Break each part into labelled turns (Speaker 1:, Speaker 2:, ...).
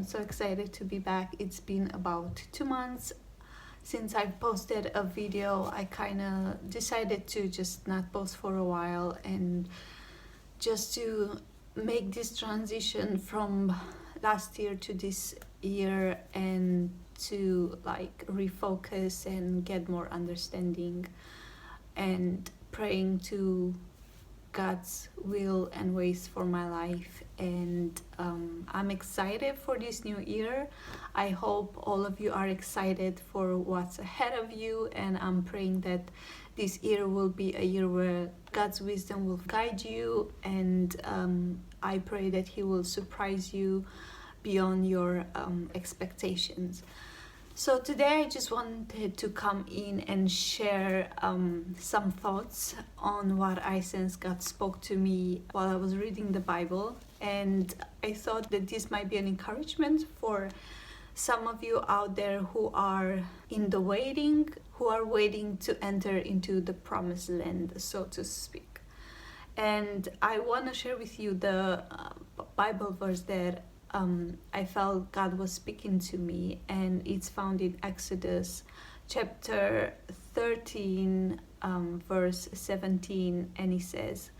Speaker 1: I'm so excited to be back. It's been about 2 months since I posted a video. I kind of decided to just not post for a while and just to make this transition from last year to this year and to like refocus and get more understanding and praying to God's will and ways for my life. And I'm excited for this new year. I hope all of you are excited for what's ahead of you, and I'm praying that this year will be a year where God's wisdom will guide you, and I pray that He will surprise you beyond your expectations. So today I just wanted to come in and share some thoughts on what I sense God spoke to me while I was reading the Bible. And I thought that this might be an encouragement for some of you out there who are in the waiting, who are waiting to enter into the promised land, so to speak. And I want to share with you the Bible verse that I felt God was speaking to me, and it's found in Exodus chapter 13, verse 17, and he says,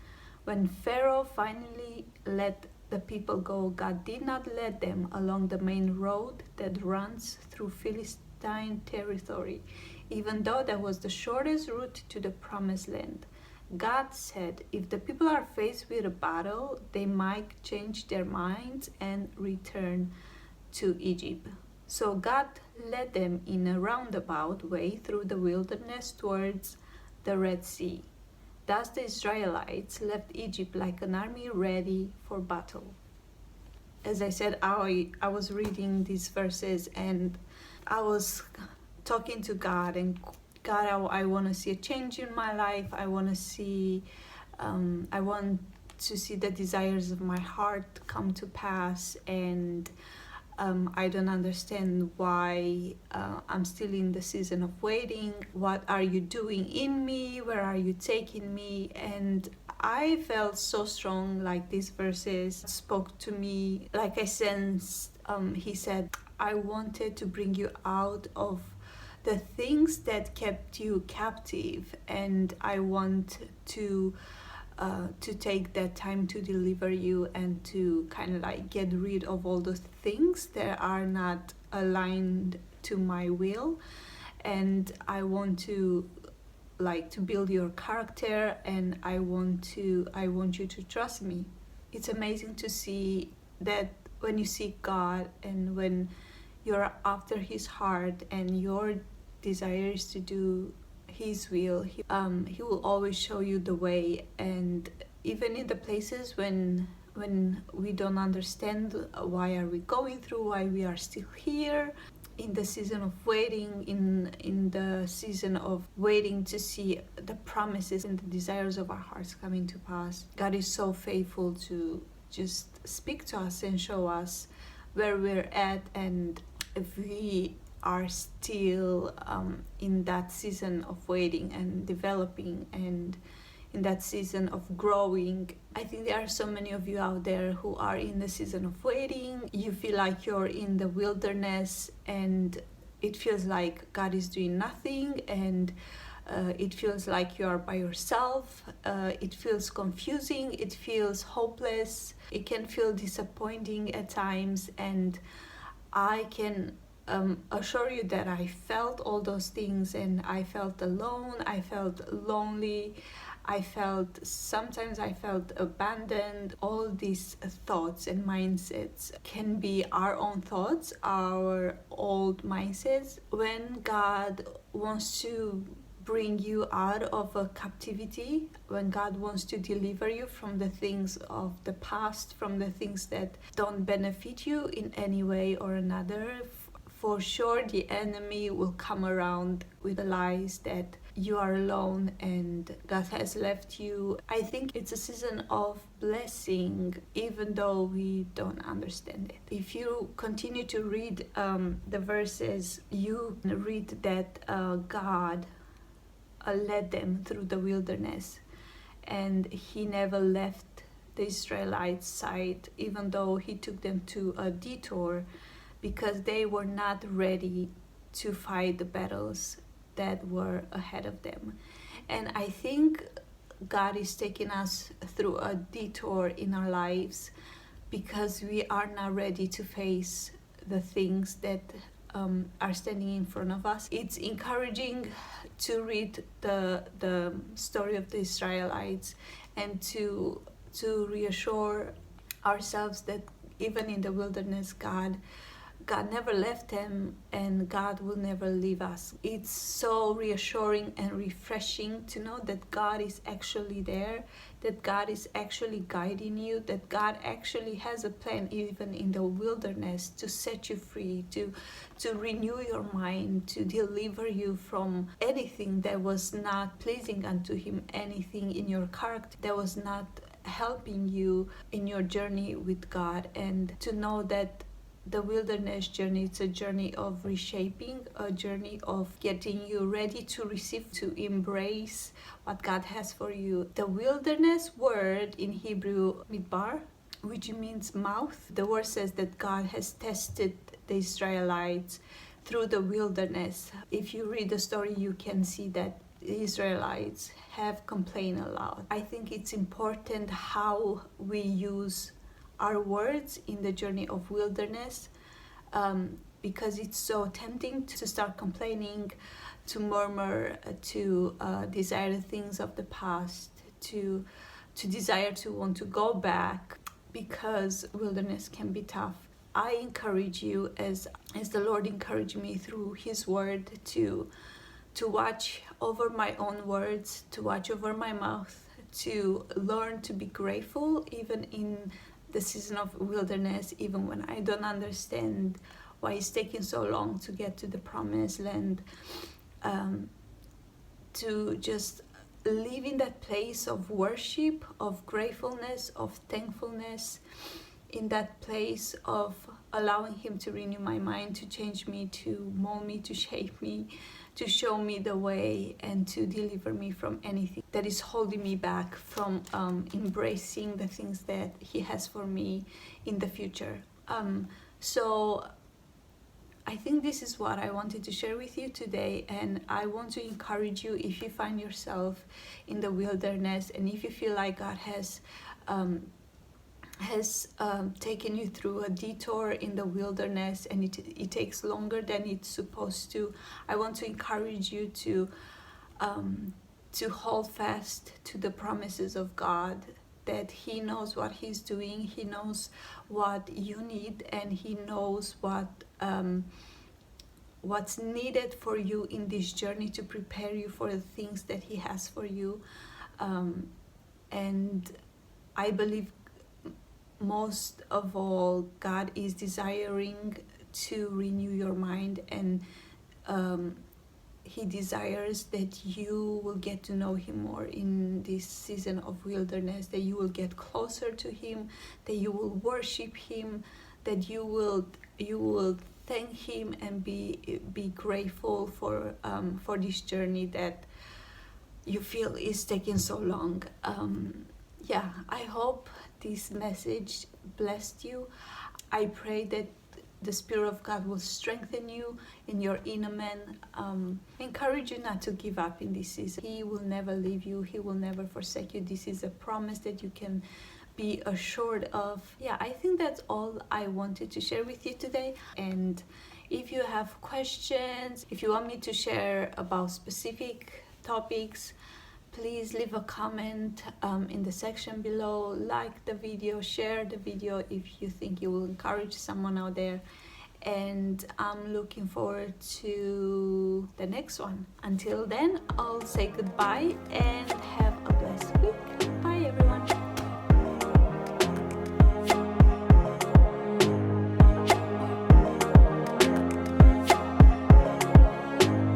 Speaker 1: "When Pharaoh finally let the people go, God did not let them along the main road that runs through Philistine territory, even though that was the shortest route to the promised land. God said if the people are faced with a battle, they might change their minds and return to Egypt. So God led them in a roundabout way through the wilderness towards the Red Sea. Thus the Israelites left Egypt like an army ready for battle." As I said, I was reading these verses and I was talking to God, and God, I want to see a change in my life. I want to see the desires of my heart come to pass, and I don't understand why I'm still in the season of waiting. What are you doing in me? Where are you taking me? And I felt so strong, like these verses spoke to me. Like I sensed, he said, I wanted to bring you out of the things that kept you captive, and I want to take that time to deliver you and to kind of like get rid of all those things that are not aligned to my will. And I want to build your character, and I want you to trust me. It's amazing to see that when you seek God and when you're after His heart and your desire is to do His will, He will always show you the way. And even in the places when we don't understand why are we going through, why we are still here, in the season of waiting, in the season of waiting to see the promises and the desires of our hearts coming to pass, God is so faithful to just speak to us and show us where we're at. And if we are still in that season of waiting and developing and in that season of growing, I think there are so many of you out there who are in the season of waiting. You feel like you're in the wilderness and it feels like God is doing nothing, and it feels like you are by yourself. It feels confusing, it feels hopeless, it can feel disappointing at times. And I can assure you that I felt all those things, and I felt alone, I felt lonely, sometimes I felt abandoned. All these thoughts and mindsets can be our own thoughts, our old mindsets. When God wants to bring you out of a captivity, when God wants to deliver you from the things of the past, from the things that don't benefit you in any way or another, for sure the enemy will come around with the lies that you are alone and God has left you. I think it's a season of blessing, even though we don't understand it. If you continue to read the verses, you read that God led them through the wilderness, and He never left the Israelites' side, even though He took them to a detour because they were not ready to fight the battles that were ahead of them. And I think God is taking us through a detour in our lives because we are not ready to face the things that are standing in front of us. It's encouraging to read the story of the Israelites and to reassure ourselves that even in the wilderness, God never left them, and God will never leave us. It's so reassuring and refreshing to know that God is actually there, that God is actually guiding you, that God actually has a plan even in the wilderness to set you free, to renew your mind, to deliver you from anything that was not pleasing unto Him, anything in your character that was not helping you in your journey with God. And to know that the wilderness journey, it's a journey of reshaping, a journey of getting you ready to receive, to embrace what God has for you. The wilderness word in Hebrew, midbar, which means mouth, the word says that God has tested the Israelites through the wilderness. If you read the story, you can see that the Israelites have complained a lot. I think it's important how we use our words in the journey of wilderness, because it's so tempting to start complaining, to murmur, to desire the things of the past, to desire to want to go back, because wilderness can be tough. I encourage you, as the Lord encouraged me through His word, to watch over my own words, to watch over my mouth, to learn to be grateful even in the season of wilderness, even when I don't understand why it's taking so long to get to the promised land, to just live in that place of worship, of gratefulness, of thankfulness, in that place of allowing Him to renew my mind, to change me, to mold me, to shape me, to show me the way, and to deliver me from anything that is holding me back from embracing the things that He has for me in the future. So I think this is what I wanted to share with you today, and I want to encourage you, if you find yourself in the wilderness and if you feel like God has taken you through a detour in the wilderness and it takes longer than it's supposed to, I want to encourage you to hold fast to the promises of God, that He knows what He's doing, He knows what you need, and He knows what's needed for you in this journey to prepare you for the things that He has for you. And I believe most of all, God is desiring to renew your mind, and He desires that you will get to know Him more in this season of wilderness, that you will get closer to Him, that you will worship Him, that you will thank Him and be grateful for this journey that you feel is taking so long. I hope this message blessed you. I pray that the Spirit of God will strengthen you in your inner man. Encourage you not to give up in this season. He will never leave you. He will never forsake you. This is a promise that you can be assured of. I think that's all I wanted to share with you today. And if you have questions, if you want me to share about specific topics, please leave a comment in the section below. Like the video, share the video if you think you will encourage someone out there. And I'm looking forward to the next one. Until then, I'll say goodbye and have